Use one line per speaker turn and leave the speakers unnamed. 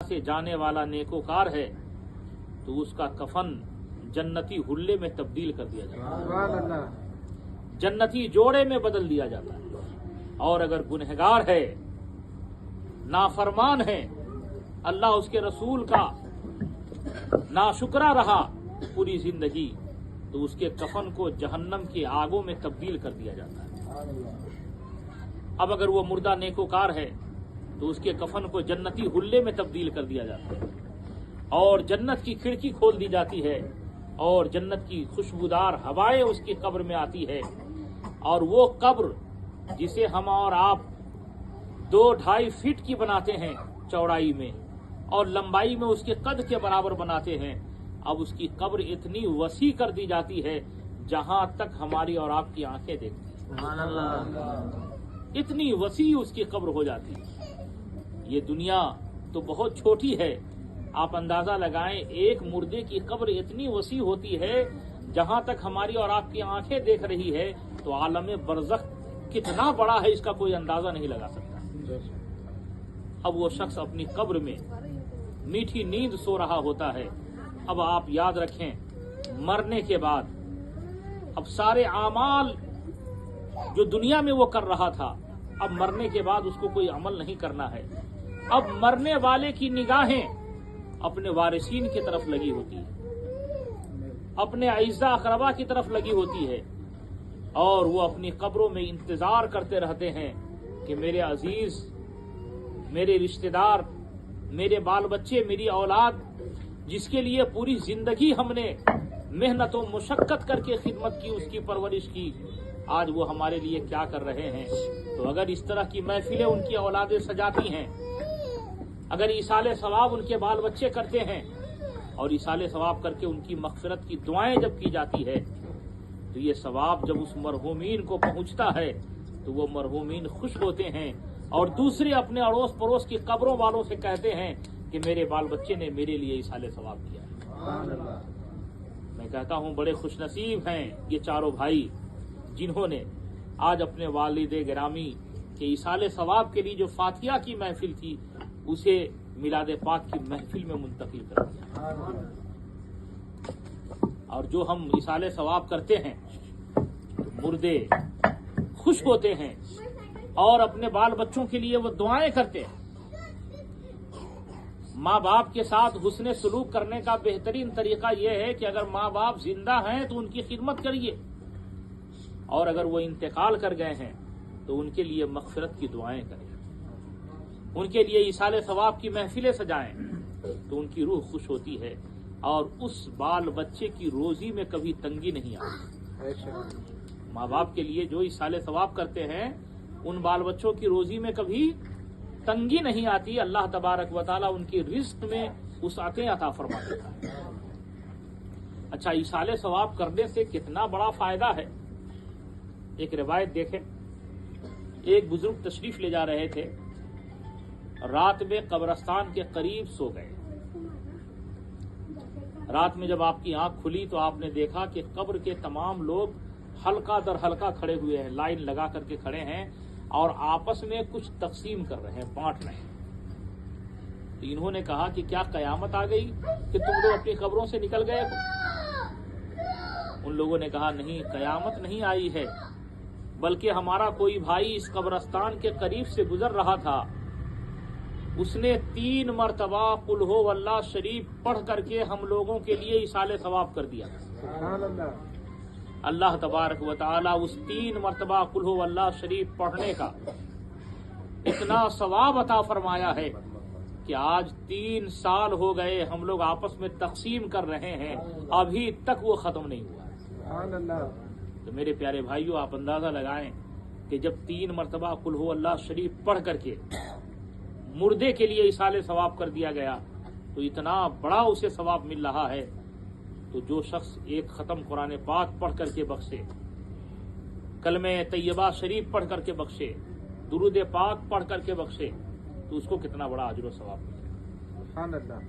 سے جانے والا نیکوکار ہے تو اس کا کفن جنتی حلے میں تبدیل کر دیا جاتا ہے، جنتی جوڑے میں بدل دیا جاتا ہے۔ اور اگر گنہگار ہے، نافرمان ہے، اللہ اس کے رسول کا ناشکرا رہا پوری زندگی، تو اس کے کفن کو جہنم کی آگوں میں تبدیل کر دیا جاتا ہے۔ اب اگر وہ مردہ نیکوکار ہے تو اس کے کفن کو جنتی حلے میں تبدیل کر دیا جاتا ہے، اور جنت کی کھڑکی کھول دی جاتی ہے، اور جنت کی خوشبودار ہوائیں اس کی قبر میں آتی ہے۔ اور وہ قبر جسے ہم اور آپ 2-2.5 فٹ کی بناتے ہیں چوڑائی میں، اور لمبائی میں اس کے قد کے برابر بناتے ہیں، اب اس کی قبر اتنی وسیع کر دی جاتی ہے جہاں تک ہماری اور آپ کی آنکھیں دیکھتی ہیں۔ سبحان اللہ، اتنی وسیع اس کی قبر ہو جاتی ہے۔ یہ دنیا تو بہت چھوٹی ہے، آپ اندازہ لگائیں ایک مردے کی قبر اتنی وسیع ہوتی ہے جہاں تک ہماری اور آپ کی آنکھیں دیکھ رہی ہے، تو عالم برزخ کتنا بڑا ہے اس کا کوئی اندازہ نہیں لگا سکتا۔ اب وہ شخص اپنی قبر میں میٹھی نیند سو رہا ہوتا ہے۔ اب آپ یاد رکھیں، مرنے کے بعد اب سارے اعمال جو دنیا میں وہ کر رہا تھا، اب مرنے کے بعد اس کو کوئی عمل نہیں کرنا ہے۔ اب مرنے والے کی نگاہیں اپنے وارثین کی طرف لگی ہوتی ہے، اپنے اعزاء اقربا کی طرف لگی ہوتی ہے، اور وہ اپنی قبروں میں انتظار کرتے رہتے ہیں کہ میرے عزیز، میرے رشتہ دار، میرے بال بچے، میری اولاد، جس کے لیے پوری زندگی ہم نے محنت و مشقت کر کے خدمت کی، اس کی پرورش کی، آج وہ ہمارے لیے کیا کر رہے ہیں۔ تو اگر اس طرح کی محفلیں ان کی اولادیں سجاتی ہیں، اگر ایصال ثواب ان کے بال بچے کرتے ہیں، اور ایصال ثواب کر کے ان کی مغفرت کی دعائیں جب کی جاتی ہے، تو یہ ثواب جب اس مرحومین کو پہنچتا ہے تو وہ مرحومین خوش ہوتے ہیں، اور دوسرے اپنے اڑوس پڑوس کی قبروں والوں سے کہتے ہیں کہ میرے بال بچے نے میرے لیے ایصال ثواب کیا ہے۔ میں کہتا ہوں بڑے خوش نصیب ہیں یہ چاروں بھائی جنہوں نے آج اپنے والد گرامی کے ایصال ثواب کے لیے جو فاتحہ کی محفل تھی اسے میلاد پاک کی محفل میں منتقل کر دیا۔ اور جو ہم ایصال ثواب کرتے ہیں تو مردے خوش ہوتے ہیں، اور اپنے بال بچوں کے لیے وہ دعائیں کرتے ہیں۔ ماں باپ کے ساتھ حسن سلوک کرنے کا بہترین طریقہ یہ ہے کہ اگر ماں باپ زندہ ہیں تو ان کی خدمت کریے، اور اگر وہ انتقال کر گئے ہیں تو ان کے لیے مغفرت کی دعائیں کریں، ان کے لیے ایصال ثواب کی محفلیں سجائیں، تو ان کی روح خوش ہوتی ہے، اور اس بال بچے کی روزی میں کبھی تنگی نہیں آتی۔ ماں باپ کے لیے جو ایصال ثواب کرتے ہیں ان بال بچوں کی روزی میں کبھی تنگی نہیں آتی، اللہ تبارک و تعالیٰ ان کی رزق میں وسعتیں عطا فرما دیتا ہے۔ اچھا، ایصال ثواب کرنے سے کتنا بڑا فائدہ ہے۔ ایک روایت دیکھیں، ایک بزرگ تشریف لے جا رہے تھے، رات میں قبرستان کے قریب سو گئے۔ رات میں جب آپ کی آنکھ کھلی تو آپ نے دیکھا کہ قبر کے تمام لوگ حلقہ در حلقہ کھڑے ہوئے ہیں، لائن لگا کر کے کھڑے ہیں، اور آپس میں کچھ تقسیم کر رہے ہیں، بانٹ رہے ہیں۔ تو انہوں نے کہا کہ کیا قیامت آ گئی کہ تم لوگ اپنی قبروں سے نکل گئے ہو؟ ان لوگوں نے کہا نہیں، قیامت نہیں آئی ہے، بلکہ ہمارا کوئی بھائی اس قبرستان کے قریب سے گزر رہا تھا، اس نے 3 مرتبہ قل ہو واللہ شریف پڑھ کر کے ہم لوگوں کے لیے ایصال ثواب کر دیا۔ اللہ تبارک و تعالیٰ اس 3 مرتبہ قل ہو واللہ شریف پڑھنے کا اتنا ثواب عطا فرمایا ہے کہ آج 3 سال ہو گئے ہم لوگ آپس میں تقسیم کر رہے ہیں، ابھی تک وہ ختم نہیں ہوا۔ تو میرے پیارے بھائیوں، آپ اندازہ لگائیں کہ جب 3 مرتبہ قل ہو اللہ شریف پڑھ کر کے مردے کے لیے ایصال ثواب کر دیا گیا تو اتنا بڑا اسے ثواب مل رہا ہے۔ تو جو شخص ایک ختم قرآن پاک پڑھ کر کے بخشے، کلمہ طیبہ شریف پڑھ کر کے بخشے، درود پاک پڑھ کر کے بخشے، تو اس کو کتنا بڑا اجر و ثواب ملے۔ سبحان اللہ۔